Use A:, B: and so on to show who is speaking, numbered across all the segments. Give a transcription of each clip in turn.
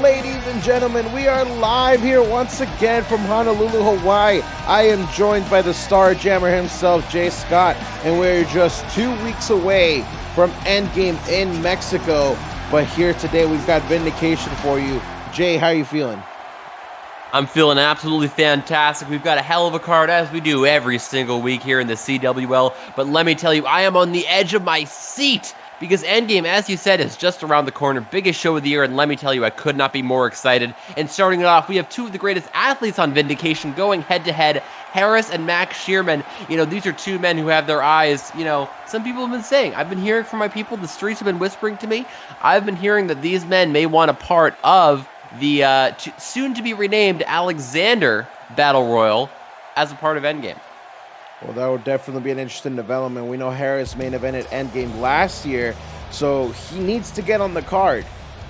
A: Ladies and gentlemen, we are live here once again from Honolulu, Hawaii. I am joined by the Star Jammer himself, Jay Scott, and we're just 2 weeks away from Endgame in Mexico. But here today, we've got Vindication for you. Jay, how are you feeling?
B: I'm feeling absolutely fantastic. We've got a hell of a card, as we do every single week here in the CWL. But let me tell you, I am on the edge of my seat, because Endgame, as you said, is just around the corner. Biggest show of the year, and let me tell you, I could not be more excited. And starting it off, we have two of the greatest athletes on Vindication going head-to-head, Harris and Max Shearman. These are two men who have their eyes, some people have been saying, I've been hearing from my people, the streets have been whispering to me, I've been hearing that these men may want a part of the soon-to-be-renamed Alexander Battle Royal as a part of Endgame.
A: Well, that would definitely be an interesting development. We know Harris main evented Endgame last year, so he needs to get on the card.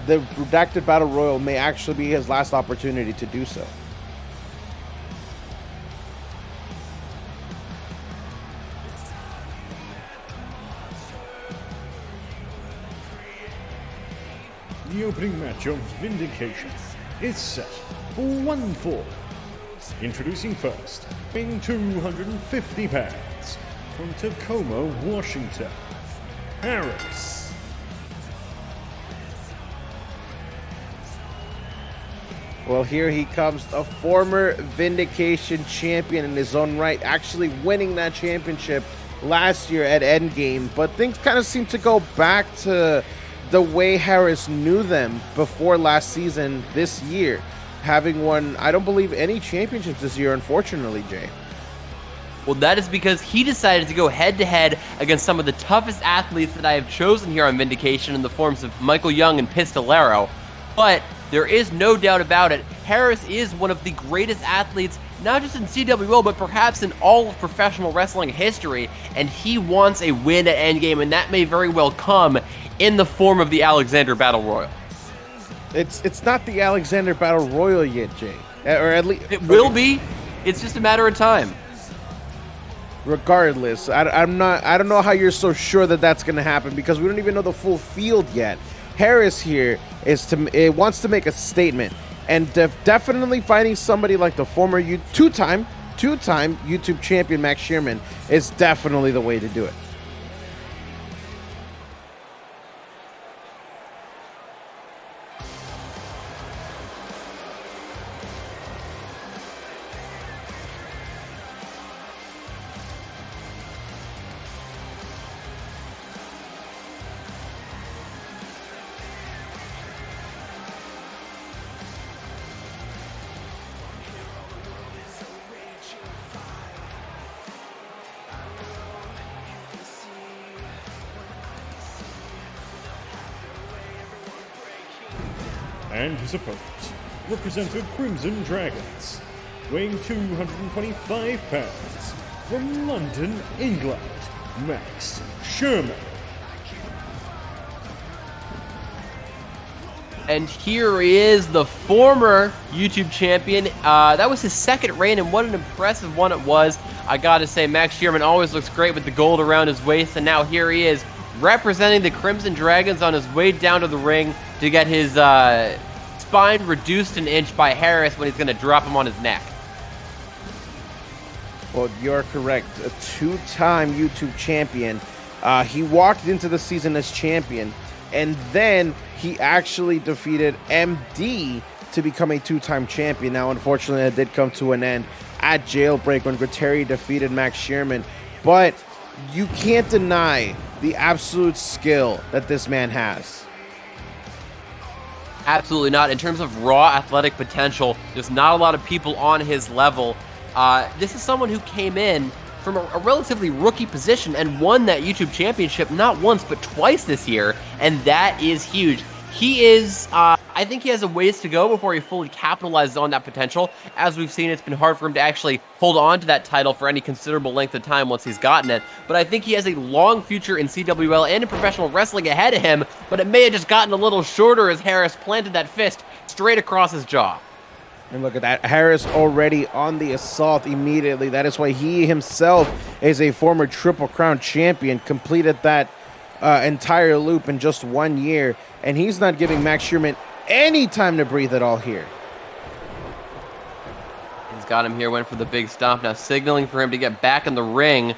A: The Redacted Battle Royal may actually be his last opportunity to do so.
C: The opening match of Vindication is set for 1 fall. Introducing first, weighing 250 pounds, from Tacoma, Washington, Harris.
A: Well, here he comes, a former Vindication champion in his own right, actually winning that championship last year at Endgame, but things kind of seem to go back to the way Harris knew them before last season this year, having won, I don't believe, any championships this year, unfortunately, Jay.
B: Well, that is because he decided to go head-to-head against some of the toughest athletes that I have chosen here on Vindication in the forms of Michael Young and Pistolero. But there is no doubt about it, Harris is one of the greatest athletes, not just in CWL, but perhaps in all of professional wrestling history, and he wants a win at Endgame, and that may very well come in the form of the Alexander Battle Royal.
A: It's not the Alexander Battle Royal yet, Jay. Or at least
B: it will be. It's just a matter of time.
A: Regardless, I don't know how you're so sure that that's going to happen, because we don't even know the full field yet. Harris here wants to make a statement, and definitely finding somebody like the former two-time YouTube champion Max Shearman is definitely the way to do it.
C: And his opponent represented Crimson Dragons, weighing 225 pounds, from London, England, Max Shearman.
B: And here is the former YouTube champion. That was his second reign, and what an impressive one it was. I gotta say, Max Shearman always looks great with the gold around his waist, and now here he is representing the Crimson Dragons on his way down to the ring to get his spine reduced an inch by Harris when he's going to drop him on his neck.
A: Well, you're correct. A two-time YouTube champion. He walked into the season as champion, and then he actually defeated MD to become a two-time champion. Now, unfortunately, it did come to an end at Jailbreak when Guerrieri defeated Max Sherman, but you can't deny the absolute skill that this man has.
B: Absolutely not. In terms of raw athletic potential, there's not a lot of people on his level. This is someone who came in from a relatively rookie position and won that YouTube championship not once but twice this year, and that is huge. He is, I think he has a ways to go before he fully capitalizes on that potential. As we've seen, it's been hard for him to actually hold on to that title for any considerable length of time once he's gotten it. But I think he has a long future in CWL and in professional wrestling ahead of him, but it may have just gotten a little shorter as Harris planted that fist straight across his jaw.
A: And look at that, Harris already on the assault immediately. That is why he himself is a former Triple Crown champion, completed that entire loop in just 1 year, and he's not giving Max Sherman any time to breathe at all here.
B: He's got him here, went for the big stomp, now signaling for him to get back in the ring.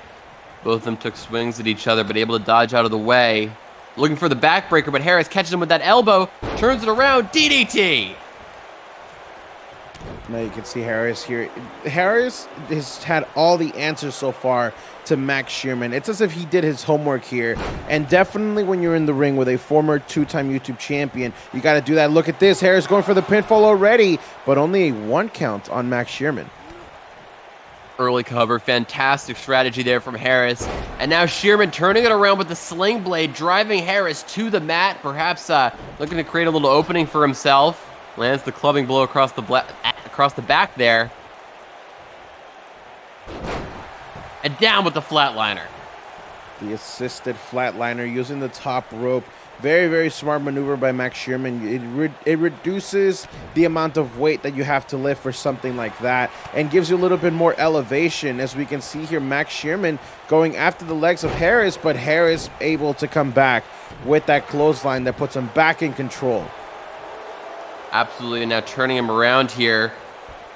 B: Both of them took swings at each other, but able to dodge out of the way. Looking for the backbreaker, but Harris catches him with that elbow, turns it around, DDT!
A: Now you can see Harris here. Harris has had all the answers so far to Max Sherman. It's as if he did his homework here. And definitely when you're in the ring with a former two-time YouTube champion, you got to do that. Look at this. Harris going for the pinfall already, but only a 1 count on Max Sherman.
B: Early cover, fantastic strategy there from Harris. And now Sherman turning it around with the sling blade, driving Harris to the mat, perhaps looking to create a little opening for himself. Lands the clubbing blow across the back there. And down with the flatliner.
A: The assisted flatliner using the top rope. Very, very smart maneuver by Max Sherman. It reduces the amount of weight that you have to lift for something like that and gives you a little bit more elevation. As we can see here, Max Sherman going after the legs of Harris, but Harris able to come back with that clothesline that puts him back in control.
B: Absolutely, and now turning him around here.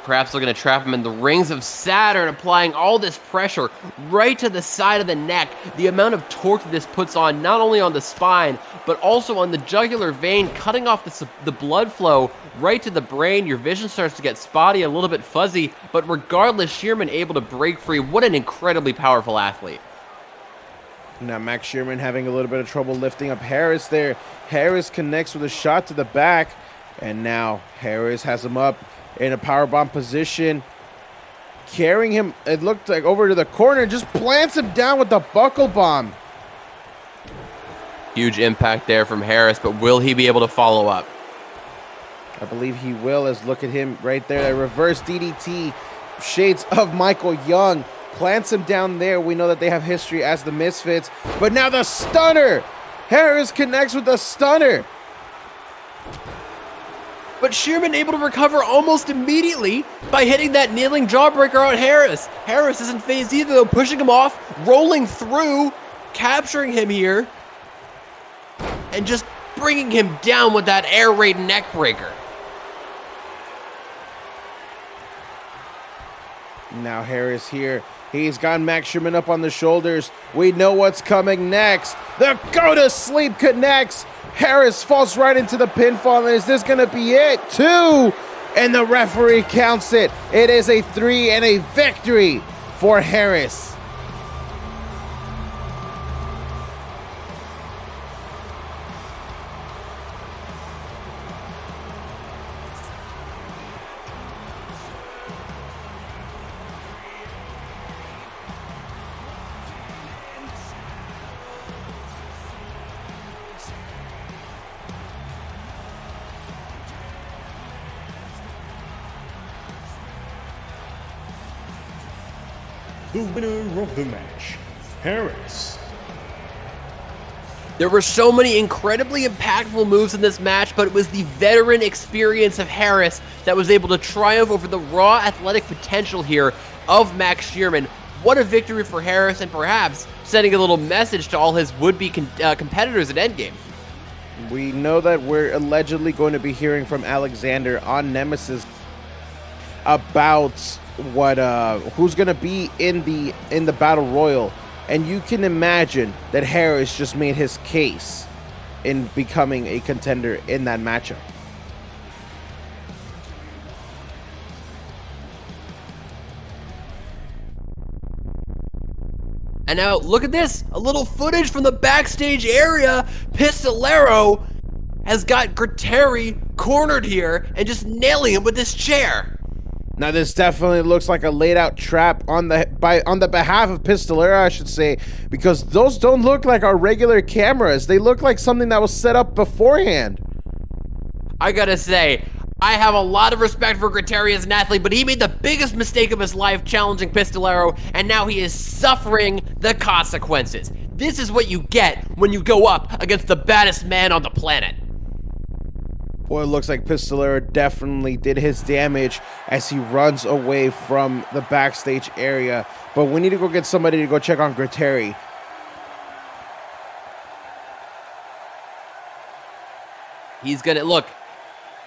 B: Perhaps looking to trap him in the rings of Saturn, applying all this pressure right to the side of the neck. The amount of torque that this puts on, not only on the spine, but also on the jugular vein, cutting off the blood flow right to the brain. Your vision starts to get spotty, a little bit fuzzy, but regardless, Sherman able to break free. What an incredibly powerful athlete.
A: Now Max Sherman having a little bit of trouble lifting up Harris there. Harris connects with a shot to the back, and now Harris has him up in a powerbomb position, carrying him, it looked like, over to the corner, just plants him down with the buckle bomb.
B: Huge impact there from Harris, but will he be able to follow up?
A: I believe he will, as look at him right there, that reverse DDT, shades of Michael Young, plants him down there. We know that they have history as the Misfits, but now the stunner! Harris connects with the stunner.
B: But Sherman able to recover almost immediately by hitting that kneeling jawbreaker on Harris. Harris isn't phased either, though, pushing him off, rolling through, capturing him here, and just bringing him down with that air raid neck breaker.
A: Now Harris here. He's got Max Sherman up on the shoulders. We know what's coming next. The go to sleep connects. Harris falls right into the pinfall. And is this going to be it? 2. And the referee counts it. It is a 3 and a victory for Harris.
C: The winner of the match, Harris.
B: There were so many incredibly impactful moves in this match, but it was the veteran experience of Harris that was able to triumph over the raw athletic potential here of Max Sherman. What a victory for Harris, and perhaps sending a little message to all his would-be competitors at Endgame.
A: We know that we're allegedly going to be hearing from Alexander on Nemesis about what who's going to be in the battle royal, and you can imagine that Harris just made his case in becoming a contender in that matchup.
B: And now, look at this. A little footage from the backstage area. Pistolero has got Greteri cornered here and just nailing him with this chair.
A: Now, this definitely looks like a laid-out trap on the behalf of Pistolero, I should say, because those don't look like our regular cameras. They look like something that was set up beforehand.
B: I gotta say, I have a lot of respect for Greteri as an athlete, but he made the biggest mistake of his life challenging Pistolero, and now he is suffering the consequences. This is what you get when you go up against the baddest man on the planet.
A: Boy, it looks like Pistolero definitely did his damage as he runs away from the backstage area. But we need to go get somebody to go check on Greteri.
B: He's gonna, look,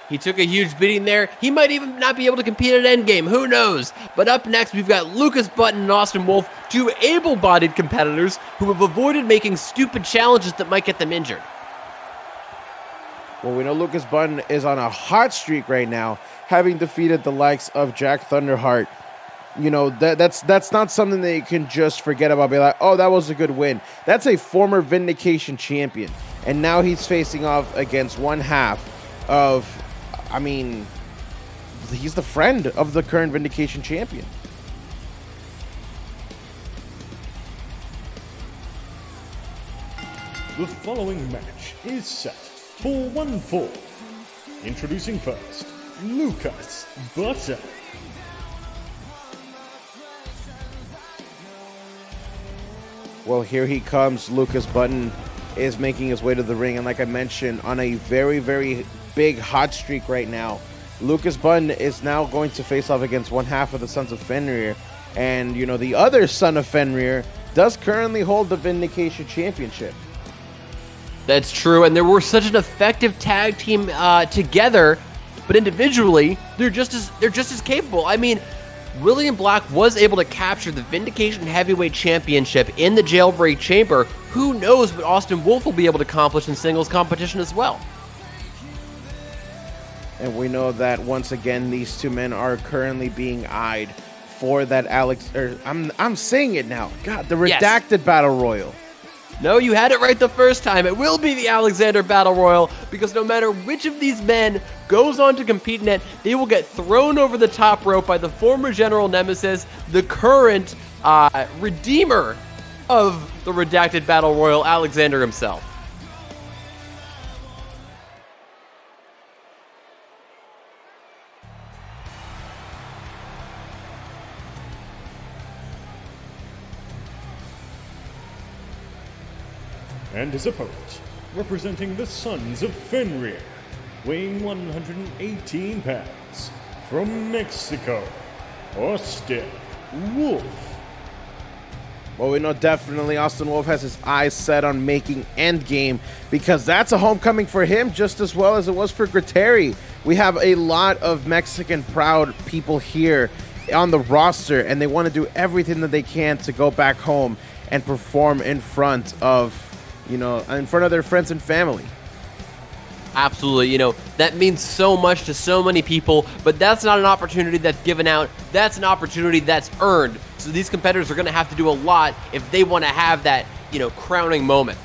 B: he took a huge beating there. He might even not be able to compete at Endgame, who knows? But up next, we've got Lucas Button and Austin Wolf, two able-bodied competitors who have avoided making stupid challenges that might get them injured.
A: Well, we know Lucas Button is on a hot streak right now, having defeated the likes of Jack Thunderheart. You know, that's not something that you can just forget about. Be like, oh, that was a good win. That's a former Vindication champion. And now he's facing off against one half of, I mean, he's the friend of the current Vindication champion.
C: The following match is set for 1 fall. Introducing first, Lucas Button.
A: Well, here he comes. Lucas Button is making his way to the ring, and like I mentioned, on a very, very big hot streak right now. Lucas Button is now going to face off against one half of the Sons of Fenrir, and you know, the other son of Fenrir does currently hold the Vindication Championship.
B: That's true, and they were such an effective tag team together, but individually, they're just as capable. I mean, William Black was able to capture the Vindication Heavyweight Championship in the Jailbreak Chamber. Who knows what Austin Wolf will be able to accomplish in singles competition as well.
A: And we know that once again, these two men are currently being eyed for that I'm saying it now. God, the redacted battle royal.
B: No, you had it right the first time. It will be the Alexander Battle Royal, because no matter which of these men goes on to compete in it, they will get thrown over the top rope by the former General Nemesis, the current redeemer of the redacted Battle Royal, Alexander himself.
C: And his opponent, representing the Sons of Fenrir, weighing 118 pounds, from Mexico, Austin Wolf.
A: Well, we know definitely Austin Wolf has his eyes set on making Endgame, because that's a homecoming for him just as well as it was for Greteri. We have a lot of Mexican proud people here on the roster, and they want to do everything that they can to go back home and perform in front of, you know, in front of their friends and family.
B: Absolutely, you know, that means so much to so many people, but that's not an opportunity that's given out. That's an opportunity that's earned. So these competitors are going to have to do a lot if they want to have that, you know, crowning moment.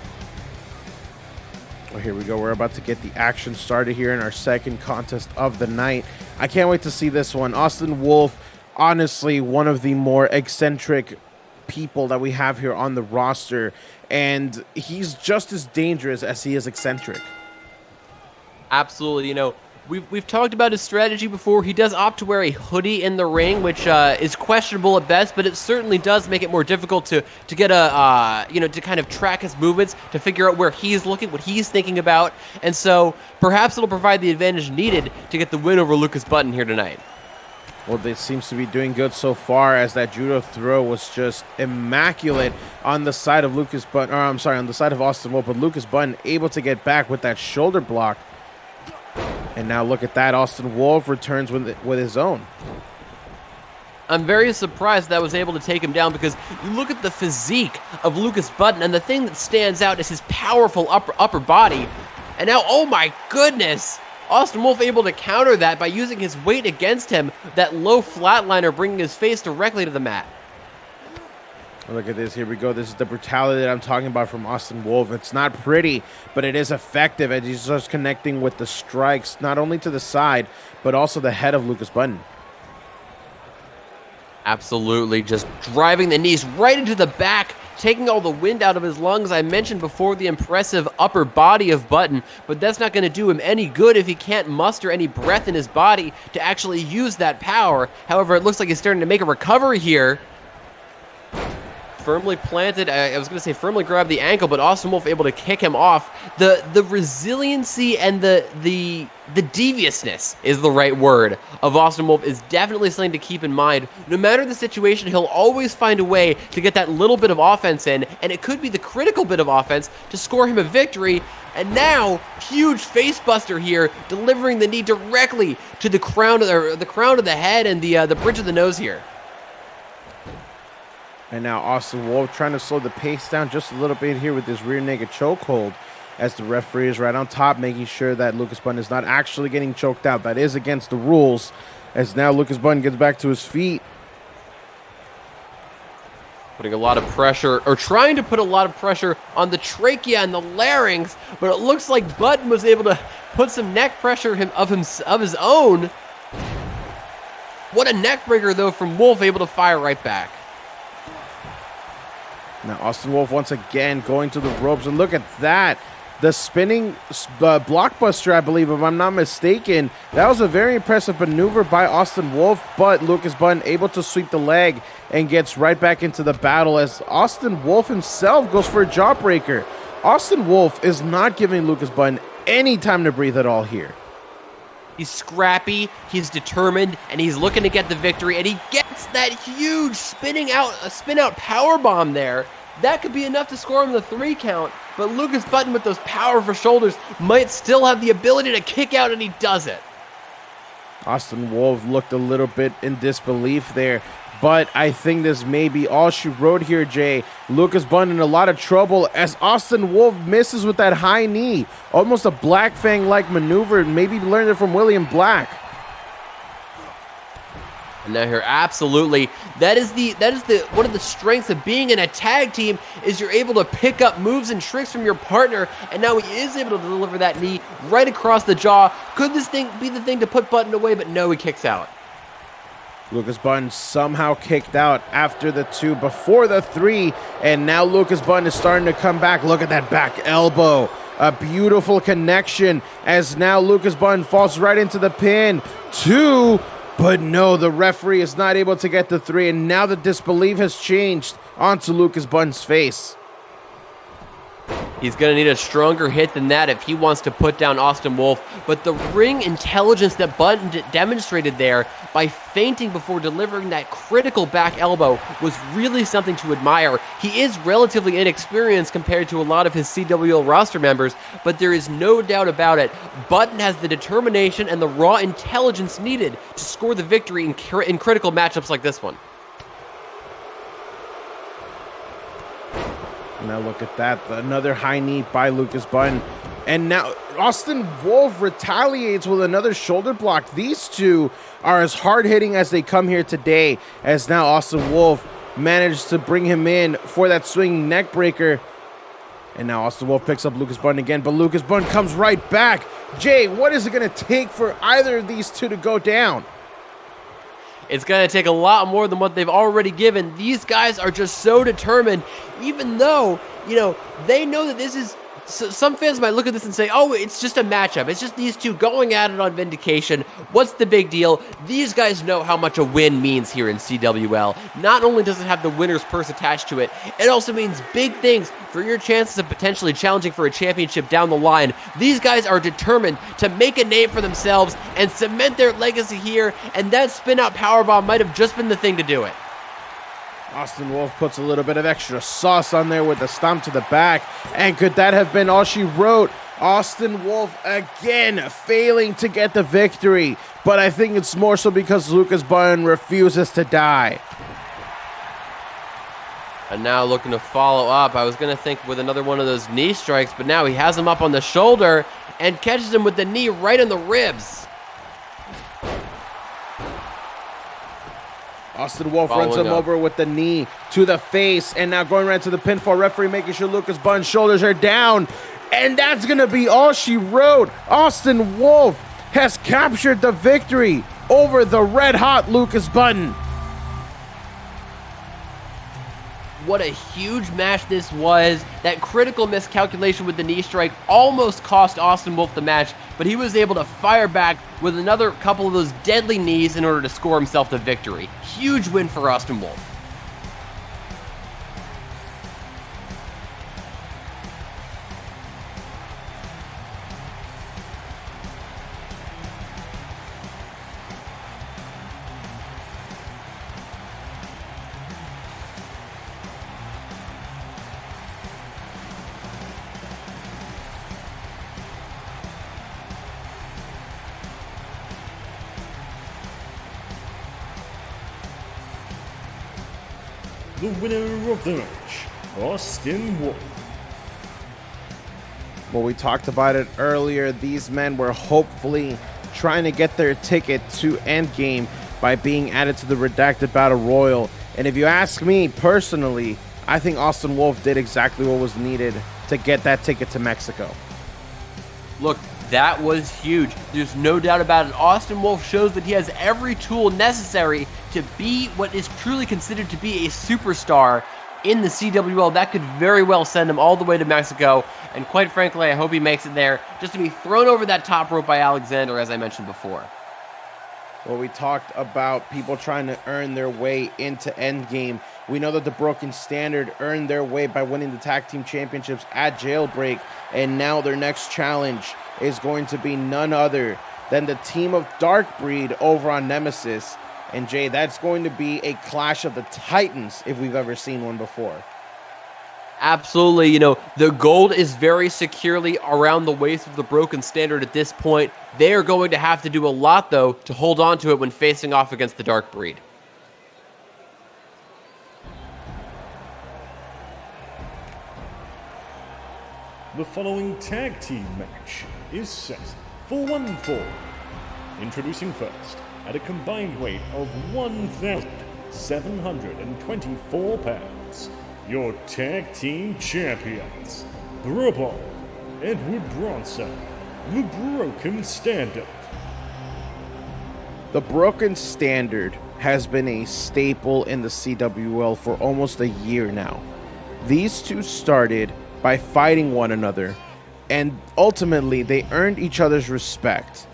A: Well, here we go. We're about to get the action started here in our second contest of the night. I can't wait to see this one. Austin Wolf, honestly, one of the more eccentric people that we have here on the roster, and he's just as dangerous as he is eccentric.
B: Absolutely, you know, we've talked about his strategy before. He does opt to wear a hoodie in the ring, which is questionable at best, but it certainly does make it more difficult to get a you know, to kind of track his movements, to figure out where he's looking, what he's thinking about, and so perhaps it'll provide the advantage needed to get the win over Lucas Button here tonight.
A: Well, they seems to be doing good so far, as that judo throw was just immaculate on the side of Lucas Button, or I'm sorry, on the side of Austin Wolf, but Lucas Button able to get back with that shoulder block. And now look at that, Austin Wolf returns with his own.
B: I'm very surprised that I was able to take him down, because you look at the physique of Lucas Button, and the thing that stands out is his powerful upper body. And now, oh my goodness, Austin Wolf able to counter that by using his weight against him, that low flatliner bringing his face directly to the mat.
A: Look at this. Here we go. This is the brutality that I'm talking about from Austin Wolf. It's not pretty, but it is effective as he starts connecting with the strikes, not only to the side, but also the head of Lucas Button.
B: Absolutely, just driving the knees right into the back, taking all the wind out of his lungs. I mentioned before the impressive upper body of Button, but that's not going to do him any good if he can't muster any breath in his body to actually use that power. However, it looks like he's starting to make a recovery here. Firmly planted, I was going to say firmly grabbed the ankle, but Austin Wolf able to kick him off. The resiliency and the deviousness is the right word of Austin Wolf is definitely something to keep in mind. No matter the situation, he'll always find a way to get that little bit of offense in, and it could be the critical bit of offense to score him a victory. And now, huge face buster here, delivering the knee directly to the crown of the head and the bridge of the nose here.
A: And now Austin Wolf trying to slow the pace down just a little bit here with this rear naked chokehold, as the referee is right on top, making sure that Lucas Button is not actually getting choked out. That is against the rules, as now Lucas Button gets back to his feet.
B: Putting a lot of pressure, or trying to put a lot of pressure on the trachea and the larynx, but it looks like Button was able to put some neck pressure of his own. What a neck breaker, though, from Wolf, able to fire right back.
A: Now Austin Wolf once again going to the ropes, and look at that. The spinning blockbuster, I believe, if I'm not mistaken. That was a very impressive maneuver by Austin Wolf, but Lucas Button able to sweep the leg and gets right back into the battle as Austin Wolf himself goes for a jawbreaker. Austin Wolf is not giving Lucas Button any time to breathe at all here.
B: He's scrappy, he's determined, and he's looking to get the victory, and he gets that huge spin out power bomb there. That could be enough to score him the 3 count, but Lucas Button with those powerful shoulders might still have the ability to kick out, and he does it.
A: Austin Wolf looked a little bit in disbelief there, but I think this may be all she wrote here, Jay. Lucas Button in a lot of trouble as Austin Wolf misses with that high knee. Almost a Black Fang-like maneuver. Maybe learned it from William Black.
B: And now here, absolutely, that is one of the strengths of being in a tag team is you're able to pick up moves and tricks from your partner, and now he is able to deliver that knee right across the jaw. Could this thing be the thing to put Button away? But no, he kicks out.
A: Lucas Button somehow kicked out after the 2, before the 3, and now Lucas Button is starting to come back. Look at that back elbow. A beautiful connection as now Lucas Button falls right into the pin. 2, but no, the referee is not able to get the 3, and now the disbelief has changed onto Lucas Button's face.
B: He's going to need a stronger hit than that if he wants to put down Austin Wolf. But the ring intelligence that Button demonstrated there by feinting before delivering that critical back elbow was really something to admire. He is relatively inexperienced compared to a lot of his CWL roster members, but there is no doubt about it. Button has the determination and the raw intelligence needed to score the victory in critical matchups like this one.
A: Now look at that, another high knee by Lucas Button. And now Austin Wolf retaliates with another shoulder block. These two are as hard-hitting as they come here today, as now Austin Wolf managed to bring him in for that swinging neck breaker. And now Austin Wolf picks up Lucas Button again, but Lucas Button comes right back. Jay, what is it going to take for either of these two to go down?
B: It's going to take a lot more than what they've already given. These guys are just so determined, even though, they know that this is... So some fans might look at this and say, oh, it's just a matchup. It's just these two going at it on Vindication. What's the big deal? These guys know how much a win means here in CWL. Not only does it have the winner's purse attached to it, it also means big things for your chances of potentially challenging for a championship down the line. These guys are determined to make a name for themselves and cement their legacy here, and that spin-out powerbomb might have just been the thing to do it.
A: Austin Wolf puts a little bit of extra sauce on there with the stomp to the back. And could that have been all she wrote? Austin Wolf again failing to get the victory. But I think it's more so because Lucas Button refuses to die.
B: And now looking to follow up. I was going to think with another one of those knee strikes, but now he has him up on the shoulder and catches him with the knee right in the ribs.
A: Austin Wolf runs him over with the knee to the face, and now going right to the pinfall. Referee making sure Lucas Button's shoulders are down, and that's going to be all she wrote. Austin Wolf has captured the victory over the red-hot Lucas Button.
B: What a huge match this was. That critical miscalculation with the knee strike almost cost Austin Wolf the match, but he was able to fire back with another couple of those deadly knees in order to score himself the victory. Huge win for Austin Wolf.
C: The winner of the match, Austin Wolf.
A: Well, we talked about it earlier. These men were hopefully trying to get their ticket to Endgame by being added to the Redacted Battle Royal. And if you ask me personally, I think Austin Wolf did exactly what was needed to get that ticket to Mexico.
B: Look, that was huge. There's no doubt about it. Austin Wolf shows that he has every tool necessary to be what is truly considered to be a superstar in the CWL. That could very well send him all the way to Mexico. And quite frankly, I hope he makes it there just to be thrown over that top rope by Alexander, as I mentioned before.
A: Well, we talked about people trying to earn their way into Endgame. We know that the Broken Standard earned their way by winning the Tag Team Championships at Jailbreak. And now their next challenge is going to be none other than the team of Dark Breed over on Nemesis. And Jay, that's going to be a clash of the Titans if we've ever seen one before.
B: Absolutely. You know, the gold is very securely around the waist of the Broken Standard at this point. They are going to have to do a lot, though, to hold on to it when facing off against the Dark Breed.
C: The following tag team match is set for 1 fall. Introducing first, at a combined weight of 1,724 pounds, your tag team champions, Brubble, Edward Bronson, the Broken Standard.
A: The Broken Standard has been a staple in the CWL for almost a year now. These two started by fighting one another, and ultimately they earned each other's respect.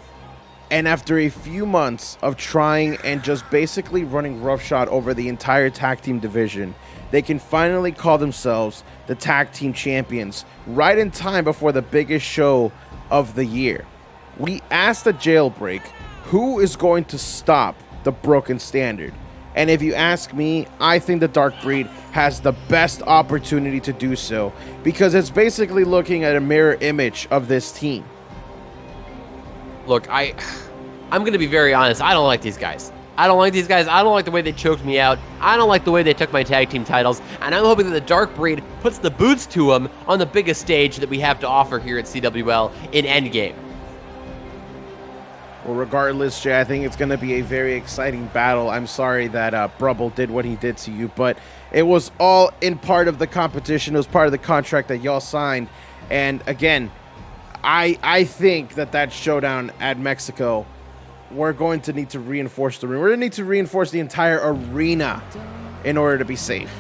A: And after a few months of trying and just basically running roughshod over the entire tag team division, they can finally call themselves the tag team champions right in time before the biggest show of the year. We asked the Jailbreak who is going to stop the Broken Standard. And if you ask me, I think the Dark Breed has the best opportunity to do so, because it's basically looking at a mirror image of this team.
B: Look, I'm going to be very honest. I don't like these guys. I don't like the way they choked me out. I don't like the way they took my tag team titles. And I'm hoping that the Dark Breed puts the boots to them on the biggest stage that we have to offer here at CWL in Endgame.
A: Well, regardless, Jay, I think it's going to be a very exciting battle. I'm sorry that Brubble did what he did to you, but it was all in part of the competition. It was part of the contract that y'all signed. And again, I think that showdown at Mexico, we're going to need to reinforce the ring. We're going to need to reinforce the entire arena in order to be safe.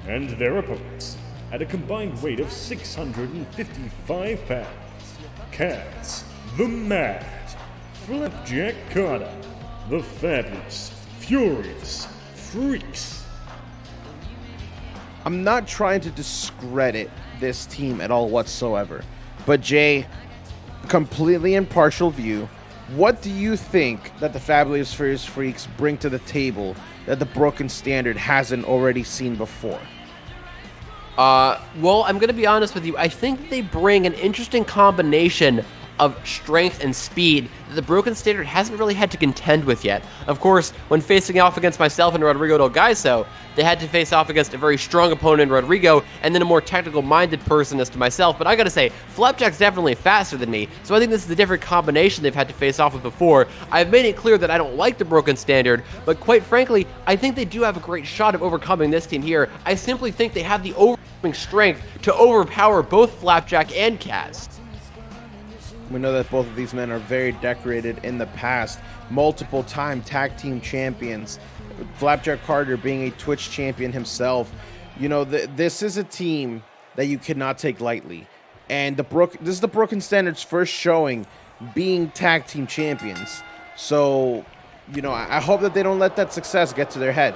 C: And their opponents, at a combined weight of 655 pounds, Kaz, the Mad, Flapjack Carter, the Fabulous, Furious, Freaks.
A: I'm not trying to discredit this team at all whatsoever, but Jay, completely impartial view, what do you think that the Fabulous Furious Freaks bring to the table that the Broken Standard hasn't already seen before?
B: Well, I'm going to be honest with you. I think they bring an interesting combination of strength and speed that the Broken Standard hasn't really had to contend with yet. Of course, when facing off against myself and Rodrigo Del Gaiso, they had to face off against a very strong opponent in Rodrigo, and then a more technical-minded person as to myself. But I gotta say, Flapjack's definitely faster than me, so I think this is a different combination they've had to face off with before. I've made it clear that I don't like the Broken Standard, but quite frankly, I think they do have a great shot of overcoming this team here. I simply think they have the overwhelming strength to overpower both Flapjack and Kaz.
A: We know that both of these men are very decorated in the past, multiple-time tag team champions. Flapjack Carter being a Twitch champion himself. You know, this is a team that you cannot take lightly. And this is the Broken Standard's first showing being tag team champions. So, you know, I hope that they don't let that success get to their head.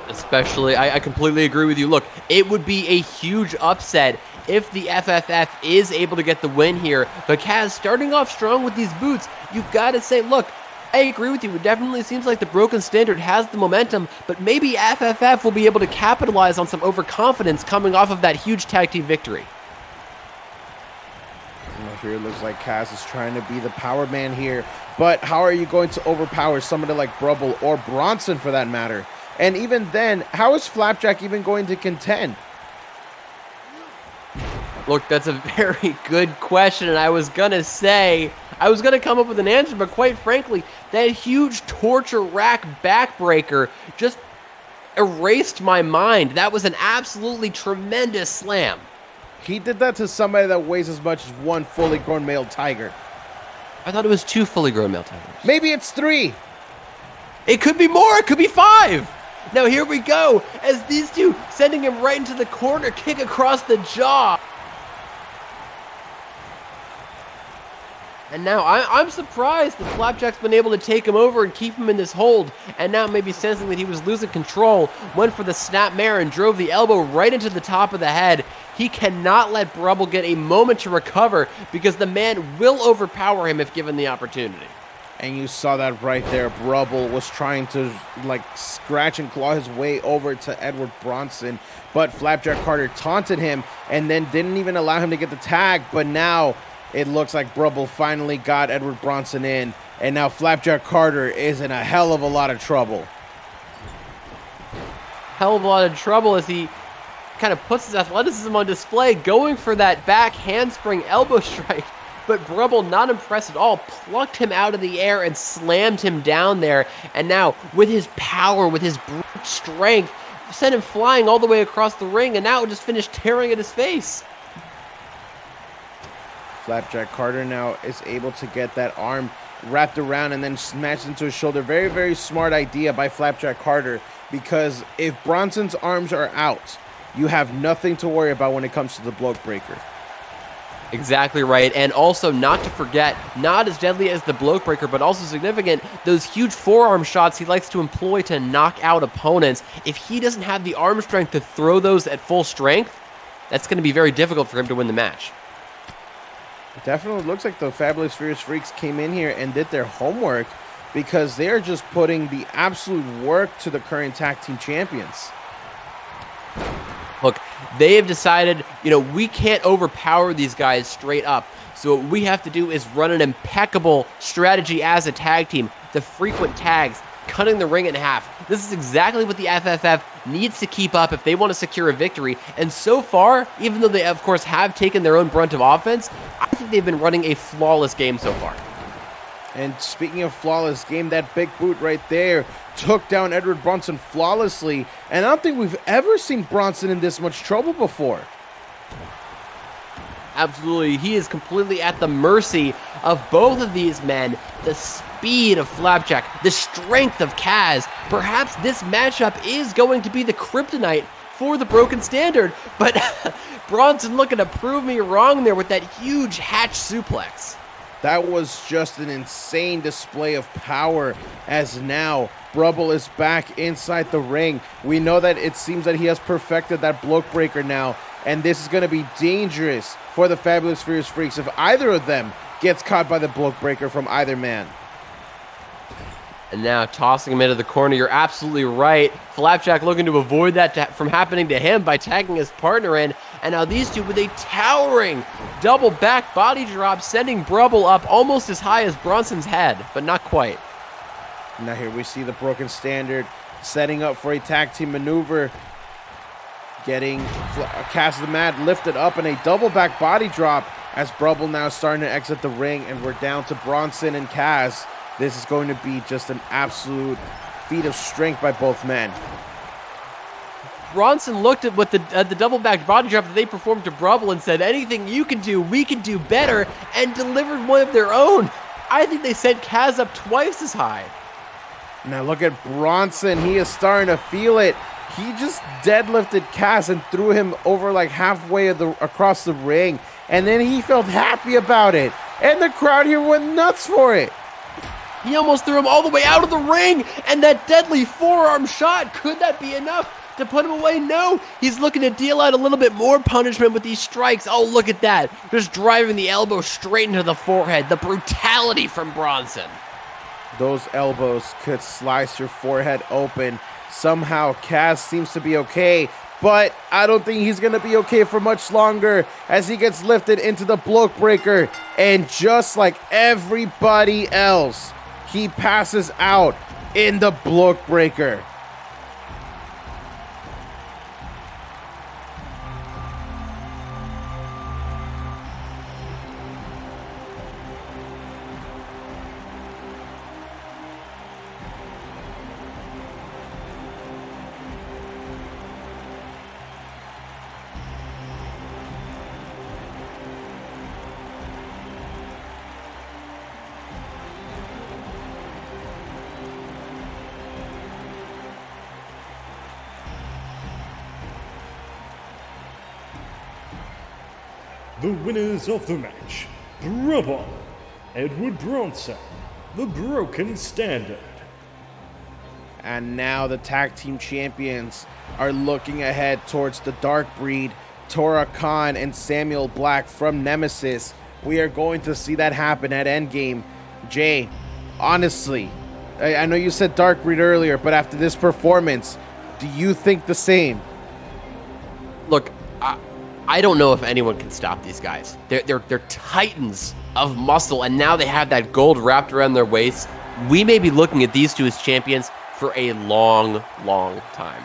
B: Especially, I completely agree with you. Look, it would be a huge upset if the FFF is able to get the win here. But Kaz, starting off strong with these boots, you've got to say, look, I agree with you. It definitely seems like the Broken Standard has the momentum, but maybe FFF will be able to capitalize on some overconfidence coming off of that huge tag team victory.
A: Here it looks like Kaz is trying to be the power man here, but how are you going to overpower somebody like Brubble or Bronson for that matter? And even then, how is Flapjack even going to contend?
B: Look, that's a very good question, and I was going to come up with an answer, but quite frankly, that huge torture rack backbreaker just erased my mind. That was an absolutely tremendous slam.
A: He did that to somebody that weighs as much as one fully grown male tiger.
B: I thought it was 2 fully grown male tigers.
A: Maybe it's 3.
B: It could be more. It could be 5. Now here we go, as these two sending him right into the corner, kick across the jaw. And now I'm surprised that Flapjack's been able to take him over and keep him in this hold. And now maybe sensing that he was losing control, went for the snapmare and drove the elbow right into the top of the head. He cannot let Brubble get a moment to recover because the man will overpower him if given the opportunity.
A: And you saw that right there. Brubble was trying to like scratch and claw his way over to Edward Bronson, but Flapjack Carter taunted him and then didn't even allow him to get the tag. But now it looks like Brubble finally got Edward Bronson in, and now Flapjack Carter is in a hell of a lot of trouble.
B: Hell of a lot of trouble as he kind of puts his athleticism on display, going for that back handspring elbow strike. But Brubble, not impressed at all, plucked him out of the air and slammed him down there. And now, with his power, with his brute strength, sent him flying all the way across the ring, and now just finished tearing at his face.
A: Flapjack Carter now is able to get that arm wrapped around and then smashed into his shoulder. Very, very smart idea by Flapjack Carter, because if Bronson's arms are out, you have nothing to worry about when it comes to the bloke breaker.
B: Exactly right, and also not to forget, not as deadly as the bloke breaker, but also significant, those huge forearm shots he likes to employ to knock out opponents. If he doesn't have the arm strength to throw those at full strength, that's going to be very difficult for him to win the match.
A: It definitely looks like the Fabulous Furious Freaks came in here and did their homework, because they're just putting the absolute work to the current tag team champions.
B: Look, they have decided, we can't overpower these guys straight up. So what we have to do is run an impeccable strategy as a tag team. The frequent tags, cutting the ring in half. This is exactly what the FFF needs to keep up if they want to secure a victory. And so far, even though they, of course, have taken their own brunt of offense, I think they've been running a flawless game so far.
A: And speaking of flawless game, that big boot right there took down Edward Bronson flawlessly. And I don't think we've ever seen Bronson in this much trouble before.
B: Absolutely. He is completely at the mercy of both of these men. The speed of Flapjack, the strength of Kaz. Perhaps this matchup is going to be the kryptonite for the Broken Standard. But Bronson looking to prove me wrong there with that huge hatch suplex.
A: That was just an insane display of power, as now Brubble is back inside the ring. We know that it seems that he has perfected that bloke breaker now, and this is going to be dangerous for the Fabulous Furious Freaks if either of them gets caught by the bloke breaker from either man.
B: And now tossing him into the corner. You're absolutely right. Flapjack looking to avoid that from happening to him by tagging his partner in. And now these two with a towering double back body drop, sending Brubble up almost as high as Bronson's head, but not quite.
A: Now here we see the Broken Standard setting up for a tag team maneuver. Getting Cass the Mad lifted up in a double back body drop as Brubble now starting to exit the ring, and we're down to Bronson and Cass. This is going to be just an absolute feat of strength by both men.
B: Bronson looked at the double back body drop that they performed to Brubble and said, anything you can do, we can do better, and delivered one of their own. I think they sent Cass up twice as high.
A: Now look at Bronson. He is starting to feel it. He just deadlifted Cass and threw him over like halfway across the ring. And then he felt happy about it. And the crowd here went nuts for it.
B: He almost threw him all the way out of the ring. And that deadly forearm shot, could that be enough to put him away? No. He's looking to deal out a little bit more punishment with these strikes. Oh, look at that. Just driving the elbow straight into the forehead. The brutality from Bronson.
A: Those elbows could slice your forehead open. Somehow Cass seems to be okay, but I don't think he's going to be okay for much longer as he gets lifted into the block breaker. And just like everybody else, he passes out in the block breaker.
C: The winners of the match, Brubble, Edward Bronson, the Broken Standard.
A: And now the tag team champions are looking ahead towards the Dark Breed, Tora Khan and Samuel Black from Nemesis. We are going to see that happen at Endgame. Jay, honestly, I know you said Dark Breed earlier, but after this performance, do you think the same?
B: Look, I don't know if anyone can stop these guys. They're titans of muscle, and now they have that gold wrapped around their waists. We may be looking at these two as champions for a long, long time.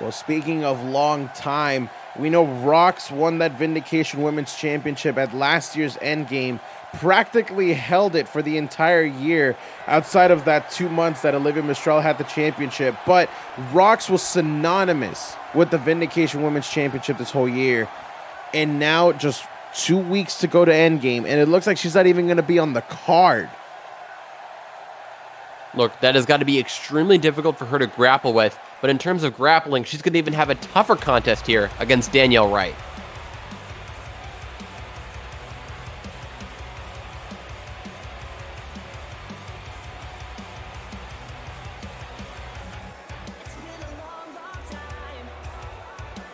A: Well, speaking of long time, we know Rox won that Vindication Women's Championship at last year's Endgame, practically held it for the entire year outside of that 2 months that Olivia Mistral had the championship. But Rox was synonymous with the Vindication Women's Championship this whole year. And now just 2 weeks to go to Endgame, and it looks like she's not even going to be on the card.
B: Look, that has got to be extremely difficult for her to grapple with, but in terms of grappling, she's going to even have a tougher contest here against Danielle Wright.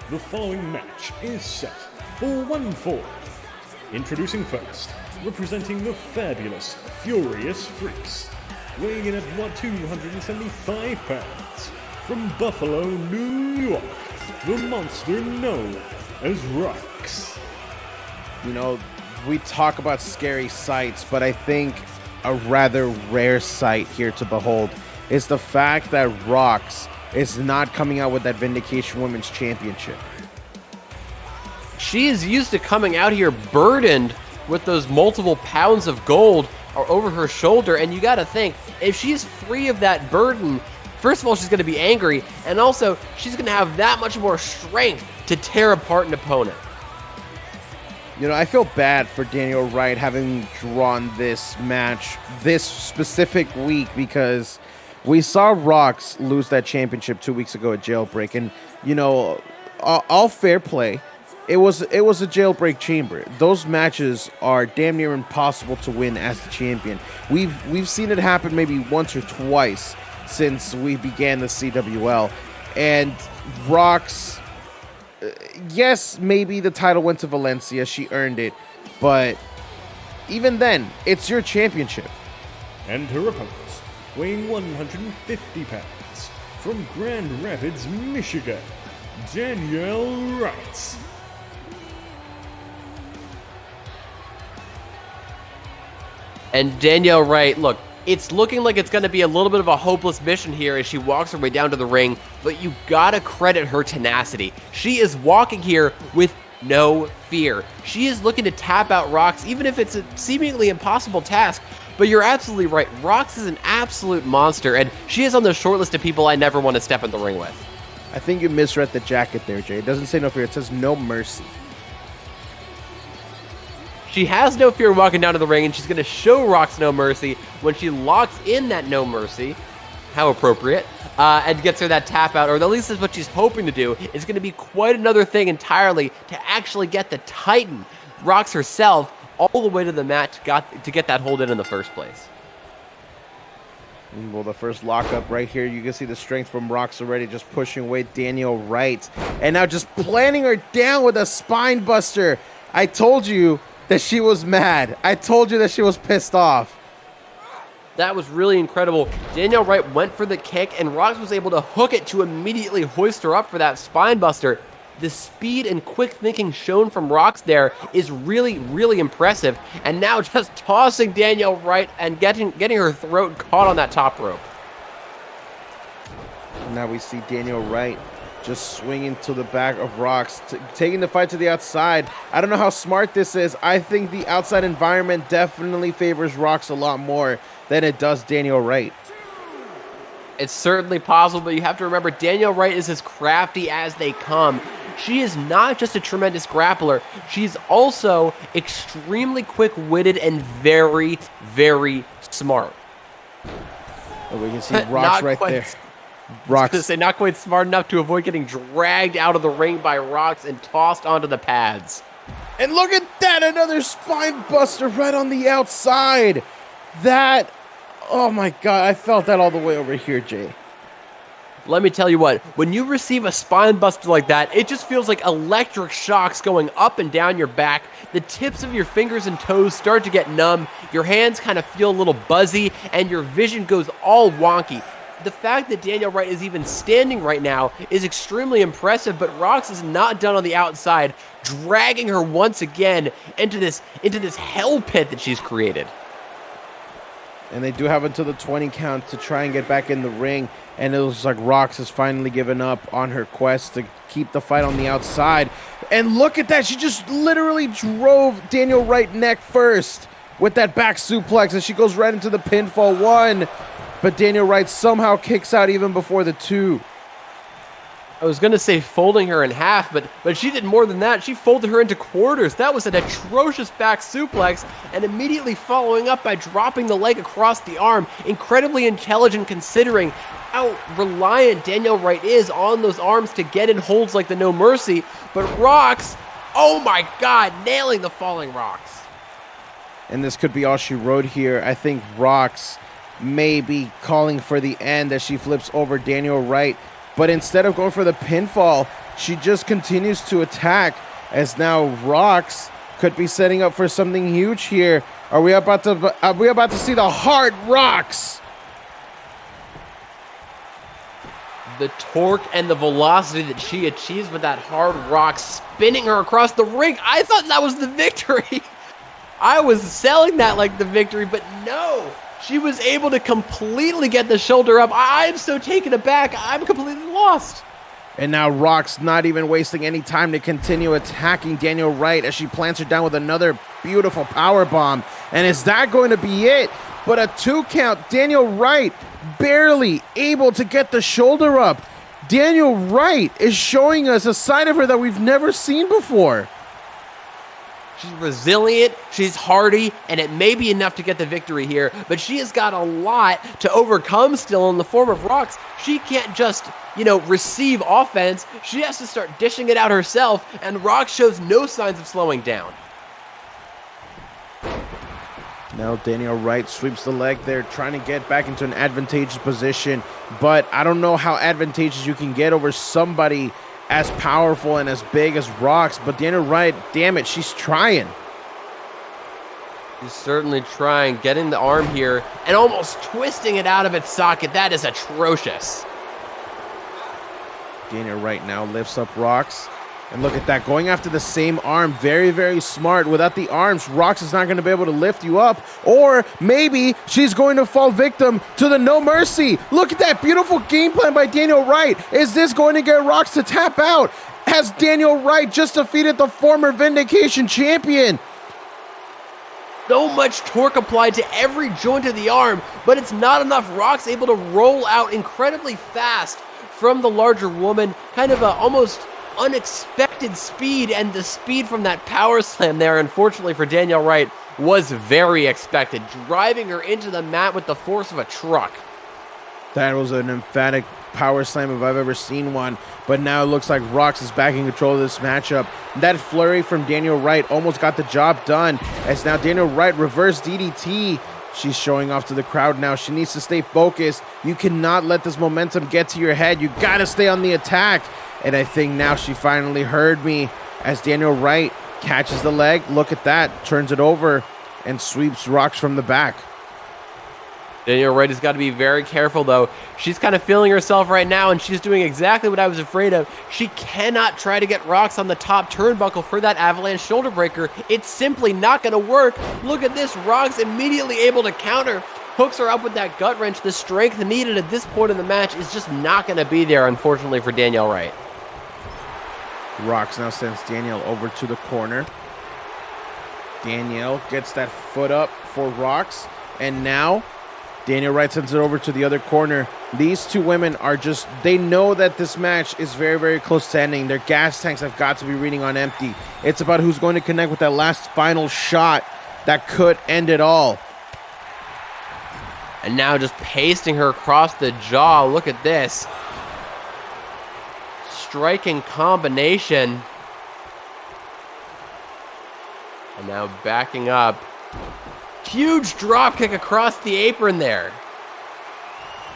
C: The following match is set for 1 fall. Introducing first, representing the fabulous Furious Freaks, weighing in at 275 pounds, from Buffalo, New York, the monster known as Rox.
A: You know, we talk about scary sights, but I think a rather rare sight here to behold is the fact that Rox is not coming out with that Vindication Women's Championship.
B: She is used to coming out here burdened with those multiple pounds of gold over her shoulder, and you gotta think, if she's free of that burden, first of all, she's gonna be angry, and also, she's gonna have that much more strength to tear apart an opponent.
A: You know, I feel bad for Danielle Wright having drawn this match this specific week, because we saw Rox lose that championship 2 weeks ago at Jailbreak, and, you know, all fair play, it was a Jailbreak chamber. Those matches are damn near impossible to win as the champion. We've seen it happen maybe once or twice since we began the CWL, and Rox, yes, maybe the title went to Valencia, she earned it, but even then, it's your championship.
C: And her opponents, weighing 150 pounds, from Grand Rapids, Michigan, Danielle Wright.
B: And Danielle Wright, look, it's looking like it's going to be a little bit of a hopeless mission here as she walks her way down to the ring, but you gotta credit her tenacity. She is walking here with no fear. She is looking to tap out Rox, even if it's a seemingly impossible task. But you're absolutely right. Rox is an absolute monster, and she is on the short list of people I never want to step in the ring with.
A: I think you misread the jacket there, Jay. It doesn't say no fear. It says no mercy.
B: She has no fear walking down to the ring, and she's going to show Rox no mercy when she locks in that no mercy. How appropriate. And gets her that tap out, or at least is what she's hoping to do. It's going to be quite another thing entirely to actually get the Titan, Rox herself, all the way to the mat to get that hold in the first place.
A: Well, the first lockup right here, you can see the strength from Rox already, just pushing away Danielle Wright. And now just planting her down with a spine buster. I told you that she was mad. I told you that she was pissed off.
B: That was really incredible. Danielle Wright went for the kick, and Rox was able to hook it to immediately hoist her up for that spine buster. The speed and quick thinking shown from Rox there is really, really impressive. And now just tossing Danielle Wright and getting her throat caught on that top rope.
A: Now we see Danielle Wright just swinging to the back of Rox, taking the fight to the outside. I don't know how smart this is. I think the outside environment definitely favors Rox a lot more than it does Danielle Wright.
B: It's certainly possible, but you have to remember Danielle Wright is as crafty as they come. She is not just a tremendous grappler, she's also extremely quick-witted and very, very smart.
A: Oh, we can see Rox right there.
B: Rox. I was going to say, not quite smart enough to avoid getting dragged out of the ring by Rox and tossed onto the pads.
A: And look at that, another spine buster right on the outside. That, oh my God, I felt that all the way over here, Jay.
B: Let me tell you what, when you receive a spine buster like that, it just feels like electric shocks going up and down your back. The tips of your fingers and toes start to get numb, your hands kind of feel a little buzzy, and your vision goes all wonky. The fact that Danielle Wright is even standing right now is extremely impressive, but Rox is not done on the outside, dragging her once again into this hell pit that she's created.
A: And they do have until the 20 count to try and get back in the ring. And it looks like Rox has finally given up on her quest to keep the fight on the outside. And look at that. She just literally drove Danielle Wright neck first with that back suplex. And she goes right into the pinfall 1. But Danielle Wright somehow kicks out even before the 2.
B: I was going to say folding her in half, but she did more than that. She folded her into quarters. That was an atrocious back suplex, and immediately following up by dropping the leg across the arm. Incredibly intelligent considering how reliant Danielle Wright is on those arms to get in holds like the No Mercy. But Rox, oh my God, nailing the falling Rox.
A: And this could be all she wrote here. I think Rox may be calling for the end as she flips over Danielle Wright. But instead of going for the pinfall, she just continues to attack, as now Rox could be setting up for something huge here. Are we about to see the hard Rox?
B: The torque and the velocity that she achieves with that hard Rox spinning her across the ring. I thought that was the victory. I was selling that like the victory, but no. She was able to completely get the shoulder up. I'm so taken aback. I'm completely lost.
A: And now Rox not even wasting any time to continue attacking Danielle Wright as she plants her down with another beautiful power bomb. And is that going to be it? But a 2 count, Danielle Wright barely able to get the shoulder up. Danielle Wright is showing us a side of her that we've never seen before.
B: She's resilient, she's hardy, and it may be enough to get the victory here, but she has got a lot to overcome still in the form of Rox. She can't just, receive offense. She has to start dishing it out herself, and Rox shows no signs of slowing down.
A: Now Danielle Wright sweeps the leg there, trying to get back into an advantageous position, but I don't know how advantageous you can get over somebody as powerful and as big as Rox, but Danielle Wright, damn it, she's trying.
B: She's certainly trying, getting the arm here and almost twisting it out of its socket. That is atrocious.
A: Daniel right now lifts up Rox. And look at that, going after the same arm. Very, very smart. Without the arms, Rox is not going to be able to lift you up. Or maybe she's going to fall victim to the no mercy. Look at that beautiful game plan by Daniel Wright. Is this going to get Rox to tap out? Has Daniel Wright just defeated the former Vindication champion?
B: So much torque applied to every joint of the arm, but it's not enough. Rox able to roll out incredibly fast from the larger woman. Kind of a almost unexpected speed, and the speed from that power slam there, unfortunately for Daniel Wright, was very expected, driving her into the mat with the force of a truck.
A: That was an emphatic power slam if I've ever seen one, but now it looks like Rox is back in control of this matchup. That flurry from Daniel Wright almost got the job done, as now Daniel Wright reversed DDT. She's showing off to the crowd now. She needs to stay focused. You cannot let this momentum get to your head. You gotta stay on the attack. And I think now she finally heard me, as Daniel Wright catches the leg. Look at that, turns it over and sweeps Rox from the back.
B: Daniel Wright has got to be very careful, though. She's kind of feeling herself right now, and she's doing exactly what I was afraid of. She cannot try to get Rox on the top turnbuckle for that avalanche shoulder breaker. It's simply not going to work. Look at this. Rox immediately able to counter. Hooks her up with that gut wrench. The strength needed at this point in the match is just not going to be there, unfortunately, for Daniel Wright.
A: Rox now sends Danielle over to the corner. Danielle gets that foot up for Rox, and now Daniel Wright sends it over to the other corner. These two women are just, they know that this match is very, very close to ending. Their gas tanks have got to be reading on empty. It's about who's going to connect with that last final shot that could end it all.
B: And now just pasting her across the jaw. Look at this. Striking combination. And now backing up. Huge drop kick across the apron there.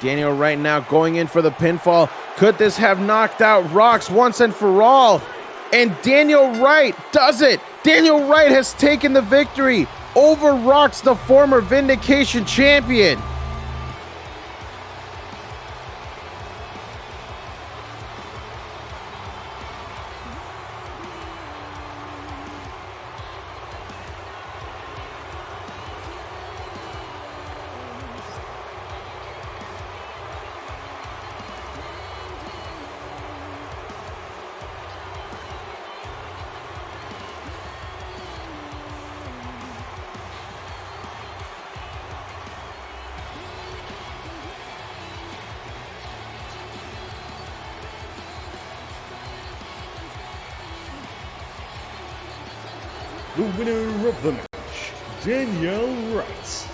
A: Daniel Wright now going in for the pinfall. Could this have knocked out Rox once and for all? And Daniel Wright does it. Daniel Wright has taken the victory over Rox, the former Vindication champion.
C: The winner of the match, Danielle Wright.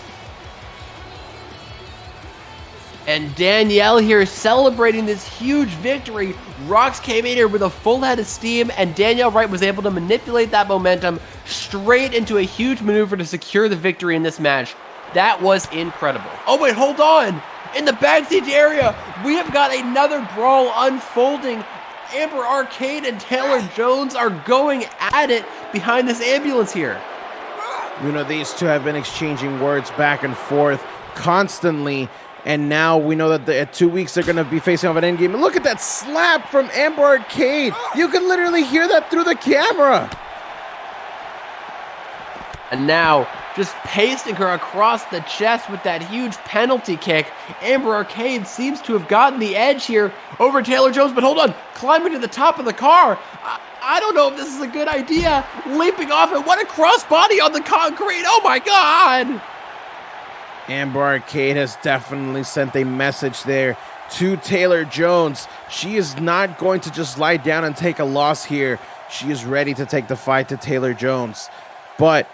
B: And Danielle here celebrating this huge victory. Rox came in here with a full head of steam, and Danielle Wright was able to manipulate that momentum straight into a huge maneuver to secure the victory in this match. That was incredible. Oh wait, hold on. In the backstage area, we have got another brawl unfolding. Amber Arcade and Taylor Jones are going at it behind this ambulance here.
A: You know, these two have been exchanging words back and forth constantly, and now we know that at 2 weeks they're going to be facing off at Endgame. And look at that slap from Amber Arcade. You can literally hear that through the camera.
B: And now, just pasting her across the chest with that huge penalty kick. Amber Arcade seems to have gotten the edge here over Taylor Jones, but hold on, climbing to the top of the car. I don't know if this is a good idea. Leaping off it, what a crossbody on the concrete, oh my God!
A: Amber Arcade has definitely sent a message there to Taylor Jones. She is not going to just lie down and take a loss here. She is ready to take the fight to Taylor Jones. But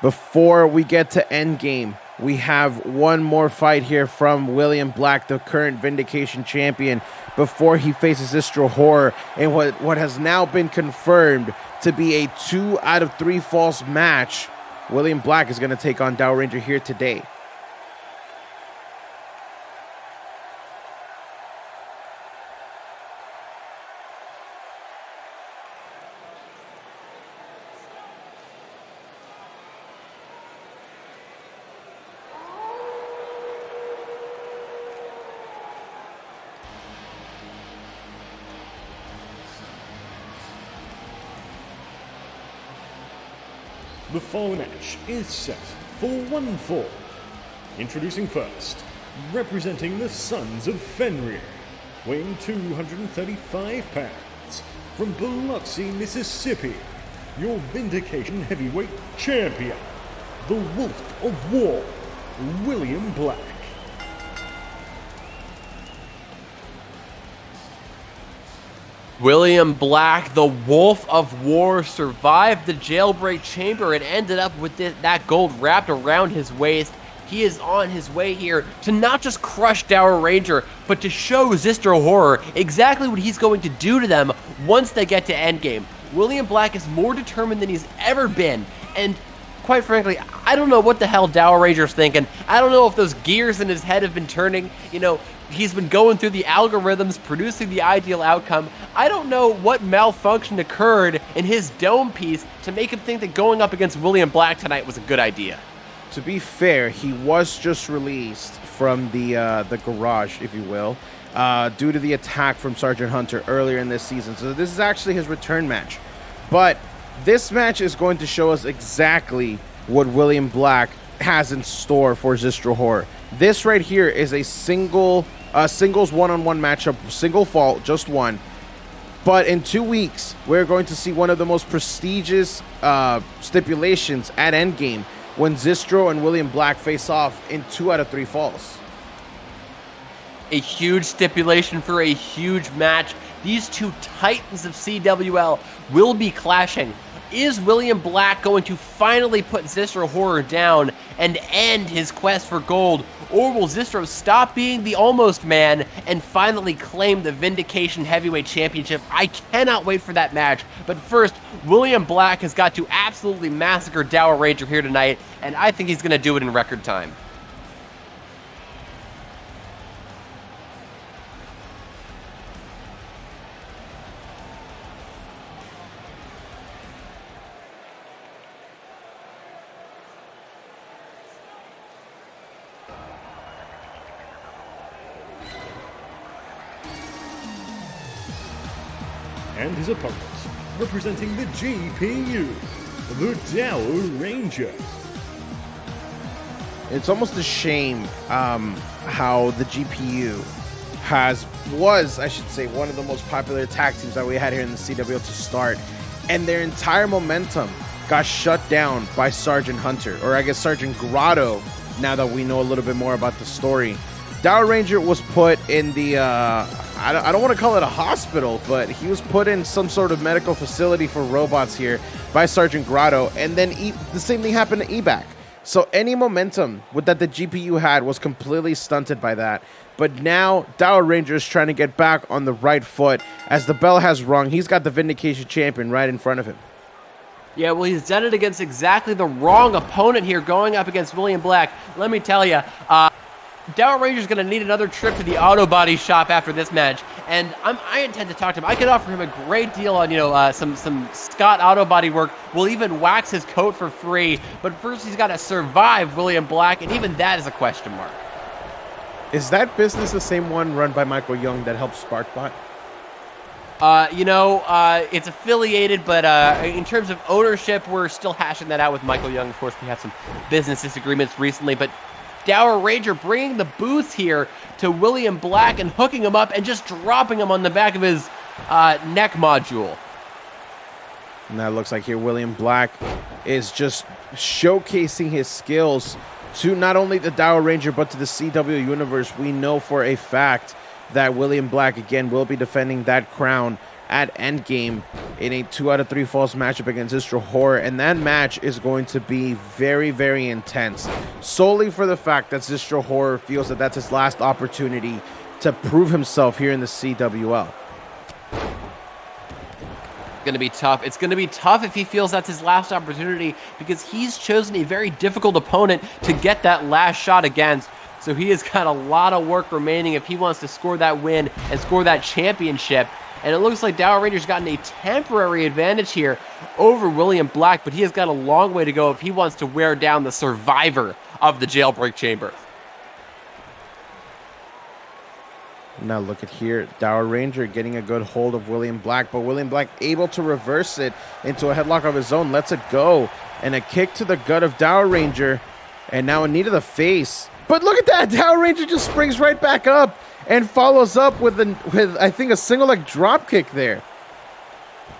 A: before we get to Endgame, we have one more fight here from William Black, the current Vindication champion, before he faces Istra Horror in what has now been confirmed to be a 2 out of 3 falls match. William Black is going to take on Dow Ranger here today.
C: The following match is set for 1 fall. Introducing first, representing the Sons of Fenrir, weighing 235 pounds, from Biloxi, Mississippi, your Vindication Heavyweight Champion, the Wolf of War, William Black.
B: William Black, the Wolf of War, survived the jailbreak chamber and ended up with that gold wrapped around his waist. He is on his way here to not just crush Dower Ranger, but to show Zistro Horror exactly what he's going to do to them once they get to Endgame. William Black is more determined than he's ever been, and quite frankly, I don't know what the hell Dower Ranger's thinking. I don't know if those gears in his head have been turning. You know, he's been going through the algorithms, producing the ideal outcome. I don't know what malfunction occurred in his dome piece to make him think that going up against William Black tonight was a good idea.
A: To be fair, he was just released from the garage, if you will, due to the attack from Sergeant Hunter earlier in this season. So this is actually his return match. But this match is going to show us exactly what William Black has in store for Zistro Horror. This right here is a singles one-on-one matchup, single fall, just one. But in 2 weeks, we're going to see one of the most prestigious stipulations at Endgame when Zistro and William Black face off in 2 out of 3 falls.
B: A huge stipulation for a huge match. These two titans of CWL will be clashing. Is William Black going to finally put Zistro Horror down and end his quest for gold? Or will Zistro stop being the almost man and finally claim the Vindication Heavyweight Championship? I cannot wait for that match. But first, William Black has got to absolutely massacre Dower Ranger here tonight, and I think he's going to do it in record time.
C: And his opponents, representing the GPU, the Dower Ranger.
A: It's almost a shame how the GPU was, I should say, one of the most popular tag teams that we had here in the CWL to start. And their entire momentum got shut down by Sergeant Hunter, or I guess Sergeant Grotto, now that we know a little bit more about the story. Dower Ranger was put in the, I don't want to call it a hospital, but he was put in some sort of medical facility for robots here by Sergeant Grotto, and then the same thing happened to Ebac. So any momentum that the GPU had was completely stunted by that. But now Dower Ranger is trying to get back on the right foot as the bell has rung. He's got the Vindication Champion right in front of him.
B: Yeah, well, he's done it against exactly the wrong opponent here, going up against William Black. Let me tell you, Dower Ranger's going to need another trip to the auto body shop after this match, and I intend to talk to him. I could offer him a great deal on, some Scott auto body work. We'll even wax his coat for free, but first he's got to survive William Black, and even that is a question mark.
A: Is that business the same one run by Michael Young that helps SparkBot?
B: It's affiliated, but in terms of ownership, we're still hashing that out with Michael Young. Of course, we had some business disagreements recently, but Dower Ranger bringing the boost here to William Black and hooking him up and just dropping him on the back of his neck module.
A: And that looks like here William Black is just showcasing his skills to not only the Dower Ranger, but to the CWLUniverse. We know for a fact that William Black, again, will be defending that crown at Endgame in a 2 out of 3 falls matchup against Zistro Horror, and that match is going to be very, very intense, solely for the fact that Zistro Horror feels that that's his last opportunity to prove himself here in the CWL.
B: Going to be tough. It's going to be tough if he feels that's his last opportunity, because he's chosen a very difficult opponent to get that last shot against. So he has got a lot of work remaining if he wants to score that win and score that championship. And it looks like Dower Ranger's gotten a temporary advantage here over William Black, but he has got a long way to go if he wants to wear down the survivor of the jailbreak chamber.
A: Now look at here, Dower Ranger getting a good hold of William Black, but William Black able to reverse it into a headlock of his own, lets it go, and a kick to the gut of Dow Ranger, and now a knee to the face. But look at that, Dow Ranger just springs right back up and follows up with I think a single leg drop kick there.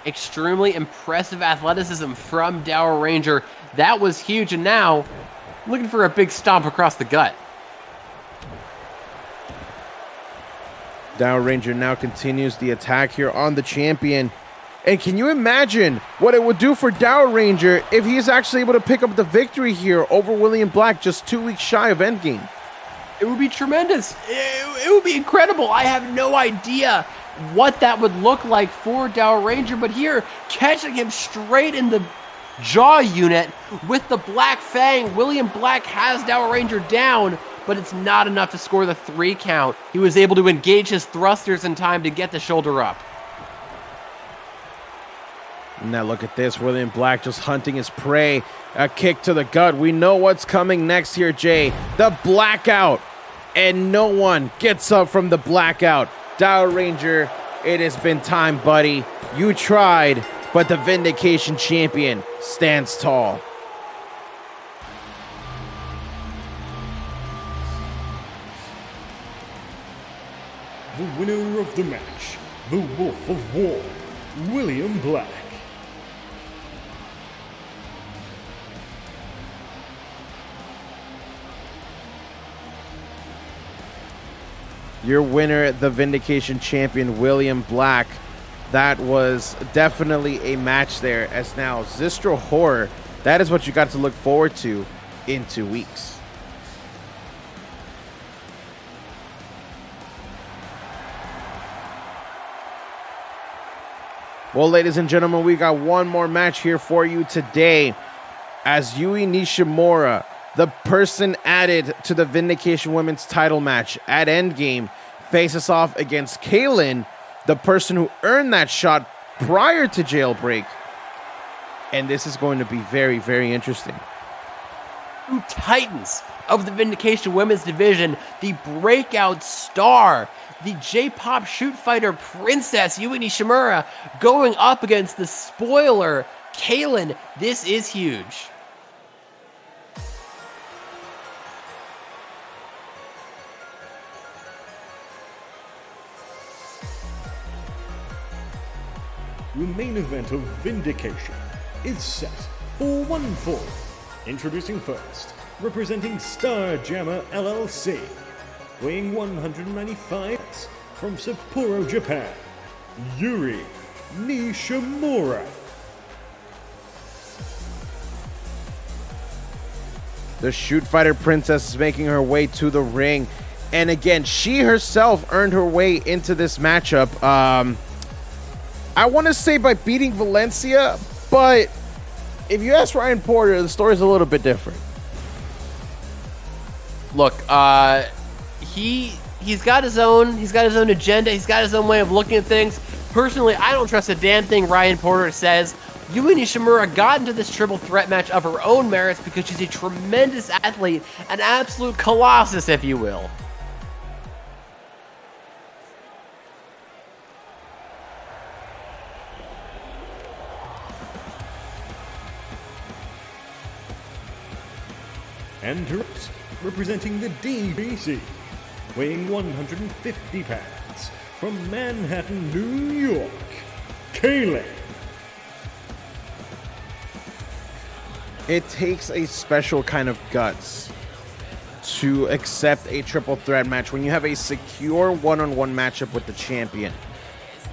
B: Extremely impressive athleticism from Dow Ranger. That was huge, and now looking for a big stomp across the gut.
A: Dow Ranger now continues the attack here on the champion. And can you imagine what it would do for Dow Ranger if he's actually able to pick up the victory here over William Black just 2 weeks shy of Endgame?
B: It would be tremendous. It would be incredible. I have no idea what that would look like for Dow Ranger, but here, catching him straight in the jaw unit with the Black Fang, William Black has Dow Ranger down, but it's not enough to score the 3 count. He was able to engage his thrusters in time to get the shoulder up.
A: Now look at this, William Black just hunting his prey. A kick to the gut. We know what's coming next here, Jay. The blackout. And no one gets up from the blackout. Dow Ranger, it has been time, buddy. You tried, but the Vindication champion stands tall.
C: The winner of the match, the Wolf of War, William Black.
A: Your winner, the Vindication champion, William Black. That was definitely a match there, as now Zistro Horror, that is what you got to look forward to in 2 weeks. Well, ladies and gentlemen, we got one more match here for you today, as Yui Nishimura, the person added to the Vindication Women's title match at Endgame, faces off against Kaylin, the person who earned that shot prior to Jailbreak. And this is going to be very, very interesting.
B: Two titans of the Vindication Women's division, the breakout star, the J-pop shoot fighter princess Yui Nishimura, going up against the spoiler Kaylin. This is huge.
C: The main event of Vindication is set for 1 fall. Introducing first, representing Starjammer LLC, weighing 195 pounds, from Sapporo, Japan, Yuri Nishimura.
A: The shoot fighter princess is making her way to the ring. And again, she herself earned her way into this matchup. I want to say by beating Valencia, but if you ask Ryan Porter, the story's a little bit different.
B: Look, he's got his own agenda. He's got his own way of looking at things. Personally, I don't trust a damn thing Ryan Porter says. Yui Nishimura got into this triple threat match of her own merits because she's a tremendous athlete, an absolute colossus, if you will.
C: And Direct, representing the DBC, weighing 150 pounds, from Manhattan, New York, Kaylin.
A: It takes a special kind of guts to accept a triple threat match when you have a secure one-on-one matchup with the champion.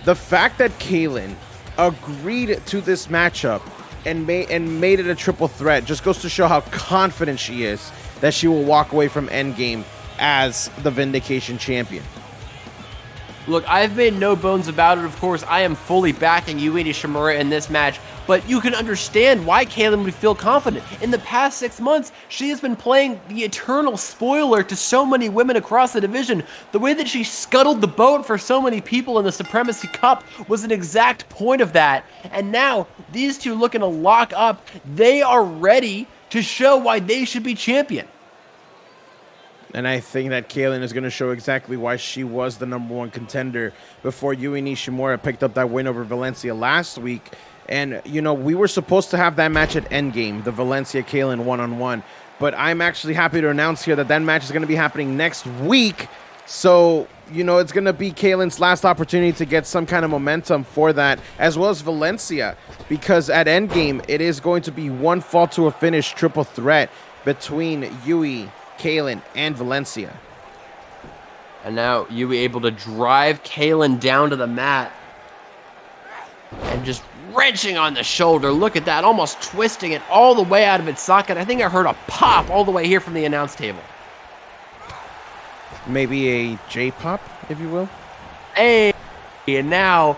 A: The fact that Kaylin agreed to this matchup and made it a triple threat just goes to show how confident she is that she will walk away from Endgame as the Vindication champion.
B: Look, I've made no bones about it. Of course, I am fully backing Yui Nishimura in this match, but you can understand why Kaylin would feel confident. In the past 6 months, she has been playing the eternal spoiler to so many women across the division. The way that she scuttled the boat for so many people in the Supremacy Cup was an exact point of that. And now, these two looking to lock up, they are ready to show why they should be champion.
A: And I think that Kaylin is going to show exactly why she was the #1 contender before Yui Nishimura picked up that win over Valencia last week. And, you know, we were supposed to have that match at Endgame, the Valencia-Kaylin one-on-one. But I'm actually happy to announce here that that match is going to be happening next week. So, you know, it's going to be Kaylin's last opportunity to get some kind of momentum for that, as well as Valencia. Because at Endgame, it is going to be one fall to a finish triple threat between Yui, Kaylin, and Valencia.
B: And now Yui able to drive Kaylin down to the mat. And just wrenching on the shoulder. Look at that, almost twisting it all the way out of its socket. I think I heard a pop all the way here from the announce table.
A: Maybe a J-pop, if you will.
B: Hey, and now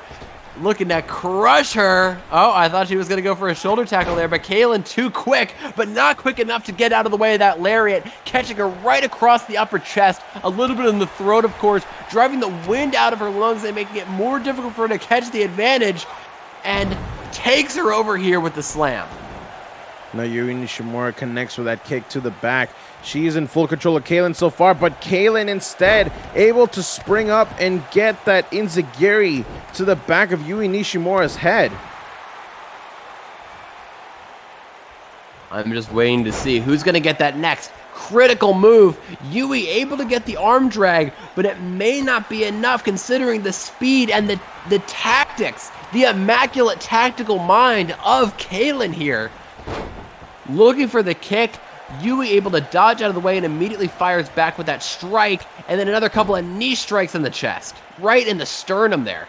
B: looking to crush her. Oh, I thought she was going to go for a shoulder tackle there, but Kaylin too quick, but not quick enough to get out of the way of that lariat, catching her right across the upper chest, a little bit in the throat, of course, driving the wind out of her lungs and making it more difficult for her to catch the advantage, and takes her over here with the slam.
A: Now Yui Nishimura connects with that kick to the back. She is in full control of Kaylin so far, but Kaylin instead able to spring up and get that Enziguri to the back of Yui Nishimura's head.
B: I'm just waiting to see who's going to get that next critical move. Yui able to get the arm drag, but it may not be enough considering the speed and the tactics, the immaculate tactical mind of Kaylin here. Looking for the kick. Yui able to dodge out of the way and immediately fires back with that strike, and then another couple of knee strikes in the chest, right in the sternum there.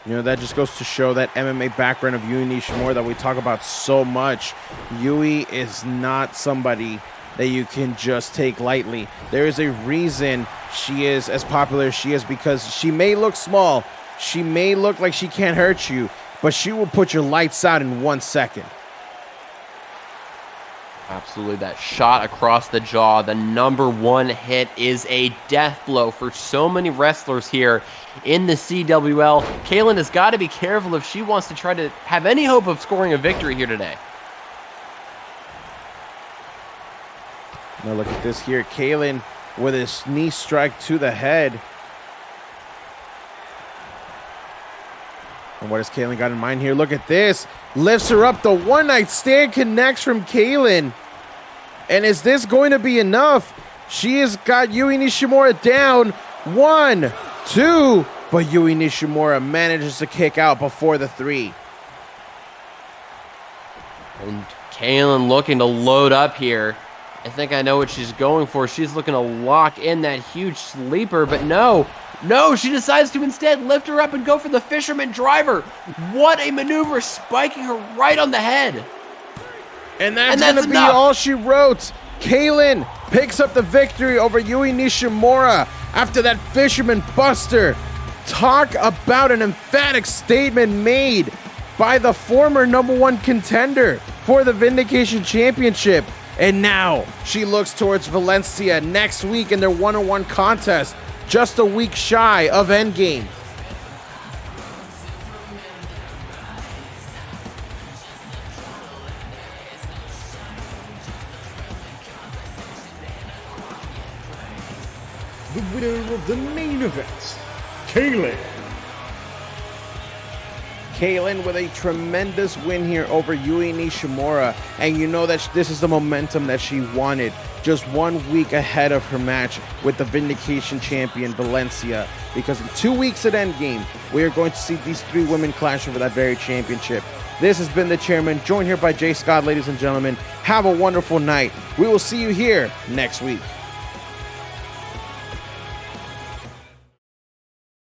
A: You know, that just goes to show that MMA background of Yui Nishimura that we talk about so much. Yui is not somebody that you can just take lightly. There is a reason she is as popular as she is, because she may look small, she may look like she can't hurt you, but she will put your lights out in 1 second.
B: Absolutely, that shot across the jaw, the #1 hit, is a death blow for so many wrestlers here in the CWL. Kaylin has got to be careful if she wants to try to have any hope of scoring a victory here today.
A: Now look at this here. Kaylin with his knee strike to the head. And what has Kaylin got in mind here? Look at this. Lifts her up. The one-night stand connects from Kaylin. And is this going to be enough? She has got Yui Nishimura down. 1, 2. But Yui Nishimura manages to kick out before the 3.
B: And Kaylin looking to load up here. I think I know what she's going for. She's looking to lock in that huge sleeper, but no. No, she decides to instead lift her up and go for the fisherman driver. What a maneuver, spiking her right on the head.
A: And that's going to be all she wrote. Kaylin picks up the victory over Yui Nishimura after that fisherman buster. Talk about an emphatic statement made by the former #1 contender for the Vindication Championship. And now she looks towards Valencia next week in their one-on-one contest, just a week shy of Endgame.
C: The winner of the main event, Kaylin.
A: Kaylin with a tremendous win here over Yui Nishimura, and you know that this is the momentum that she wanted, just 1 week ahead of her match with the Vindication champion Valencia, because in 2 weeks at Endgame we are going to see these 3 women clash over that very championship. This has been the Chairman, joined here by Jay Scott. Ladies and gentlemen, have a wonderful night. We will see you here next week.